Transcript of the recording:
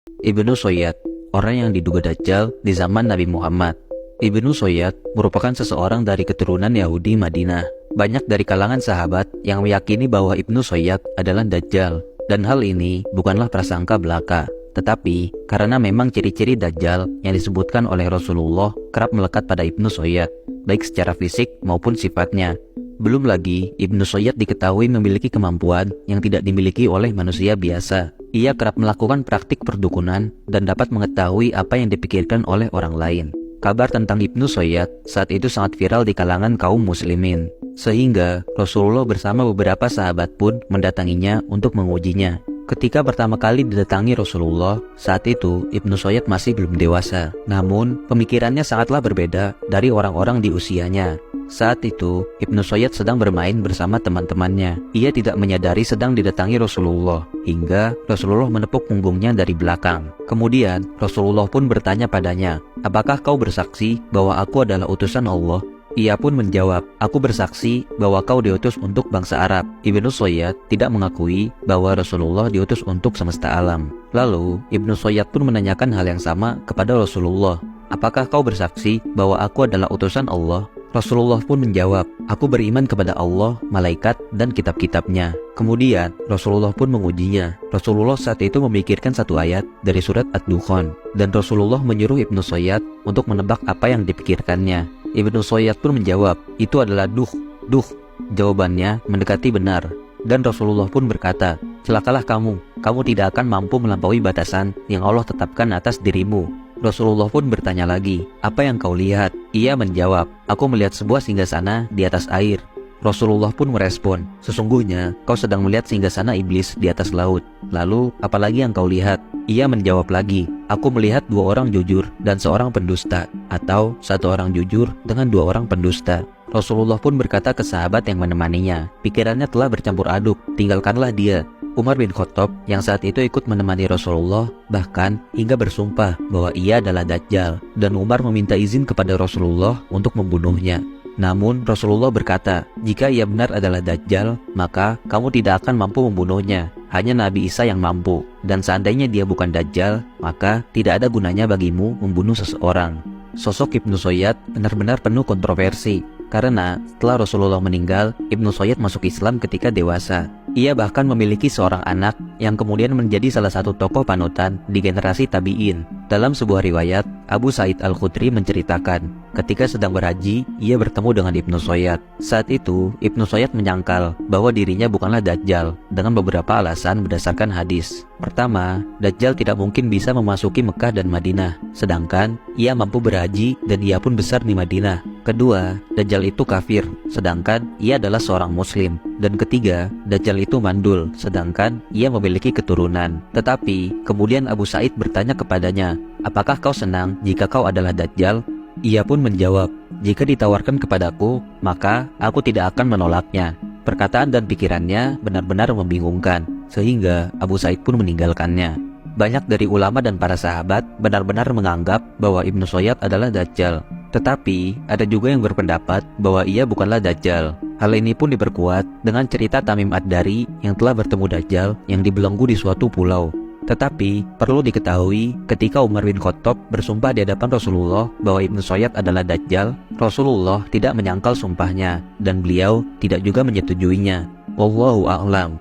Ibnu Soyyad, orang yang diduga Dajjal di zaman Nabi Muhammad. Ibnu Soyyad merupakan seseorang dari keturunan Yahudi Madinah. Banyak dari kalangan sahabat yang meyakini bahwa Ibnu Soyyad adalah Dajjal. Dan hal ini bukanlah prasangka belaka, tetapi karena memang ciri-ciri Dajjal yang disebutkan oleh Rasulullah kerap melekat pada Ibnu Soyyad, baik secara fisik maupun sifatnya. Belum lagi, Ibnu Soyyad diketahui memiliki kemampuan yang tidak dimiliki oleh manusia biasa. Ia kerap melakukan praktik perdukunan dan dapat mengetahui apa yang dipikirkan oleh orang lain. Kabar tentang Ibnu Soyyad saat itu sangat viral di kalangan kaum muslimin, sehingga Rasulullah bersama beberapa sahabat pun mendatanginya untuk mengujinya. Ketika pertama kali didatangi Rasulullah, saat itu Ibnu Soyyad masih belum dewasa. Namun, pemikirannya sangatlah berbeda dari orang-orang di usianya. Saat itu, Ibnu Soyyad sedang bermain bersama teman-temannya. Ia tidak menyadari sedang didatangi Rasulullah, hingga Rasulullah menepuk punggungnya dari belakang. Kemudian, Rasulullah pun bertanya padanya, "Apakah kau bersaksi bahwa aku adalah utusan Allah?" Ia pun menjawab, "Aku bersaksi bahwa kau diutus untuk bangsa Arab." Ibnu Soyyad tidak mengakui bahwa Rasulullah diutus untuk semesta alam. Lalu, Ibnu Soyyad pun menanyakan hal yang sama kepada Rasulullah, "Apakah kau bersaksi bahwa aku adalah utusan Allah?" Rasulullah pun menjawab, "Aku beriman kepada Allah, malaikat, dan kitab-kitabnya." Kemudian, Rasulullah pun mengujinya. Rasulullah saat itu memikirkan satu ayat dari surat Ad-Dukhan, dan Rasulullah menyuruh Ibnu Soyyad untuk menebak apa yang dipikirkannya. Ibnu Soyyad pun menjawab, "Itu adalah duh." Jawabannya mendekati benar. Dan Rasulullah pun berkata, "Celakalah kamu tidak akan mampu melampaui batasan yang Allah tetapkan atas dirimu." Rasulullah pun bertanya lagi, "Apa yang kau lihat?" Ia menjawab, "Aku melihat sebuah singgasana di atas air." Rasulullah pun merespon, "Sesungguhnya kau sedang melihat singgasana iblis di atas laut. Lalu, apalagi yang kau lihat?" Ia menjawab lagi, "Aku melihat 2 orang jujur dan seorang pendusta, atau 1 orang jujur dengan 2 orang pendusta." Rasulullah pun berkata ke sahabat yang menemaninya, "Pikirannya telah bercampur aduk, tinggalkanlah dia." Umar bin Khattab yang saat itu ikut menemani Rasulullah bahkan hingga bersumpah bahwa ia adalah Dajjal, dan Umar meminta izin kepada Rasulullah untuk membunuhnya. Namun Rasulullah berkata, "Jika ia benar adalah Dajjal, maka kamu tidak akan mampu membunuhnya. Hanya Nabi Isa yang mampu. Dan seandainya dia bukan Dajjal, maka tidak ada gunanya bagimu membunuh seseorang." Sosok Ibnu Soyyad benar-benar penuh kontroversi, karena setelah Rasulullah meninggal, Ibnu Soyyad masuk Islam ketika dewasa. Ia bahkan memiliki seorang anak yang kemudian menjadi salah satu tokoh panutan di generasi tabi'in. Dalam sebuah riwayat, Abu Sa'id Al-Khudri menceritakan, ketika sedang berhaji, ia bertemu dengan Ibnu Soyyad. Saat itu, Ibnu Soyyad menyangkal bahwa dirinya bukanlah Dajjal dengan beberapa alasan berdasarkan hadis. Pertama, Dajjal tidak mungkin bisa memasuki Mekah dan Madinah, sedangkan ia mampu berhaji dan ia pun besar di Madinah. Kedua, Dajjal itu kafir, sedangkan ia adalah seorang muslim. Dan ketiga, Dajjal itu mandul, sedangkan ia memiliki keturunan. Tetapi, kemudian Abu Sa'id bertanya kepadanya, "Apakah kau senang jika kau adalah Dajjal?" Ia pun menjawab, "Jika ditawarkan kepadaku, maka aku tidak akan menolaknya." Perkataan dan pikirannya benar-benar membingungkan, sehingga Abu Sa'id pun meninggalkannya. Banyak dari ulama dan para sahabat benar-benar menganggap bahwa Ibnu Soyyad adalah Dajjal. Tetapi, ada juga yang berpendapat bahwa ia bukanlah Dajjal. Hal ini pun diperkuat dengan cerita Tamim Ad-Dari yang telah bertemu Dajjal yang dibelenggu di suatu pulau. Tetapi, perlu diketahui ketika Umar bin Khattab bersumpah di hadapan Rasulullah bahwa Ibnu Soyyad adalah Dajjal, Rasulullah tidak menyangkal sumpahnya dan beliau tidak juga menyetujuinya. Wallahu a'lam.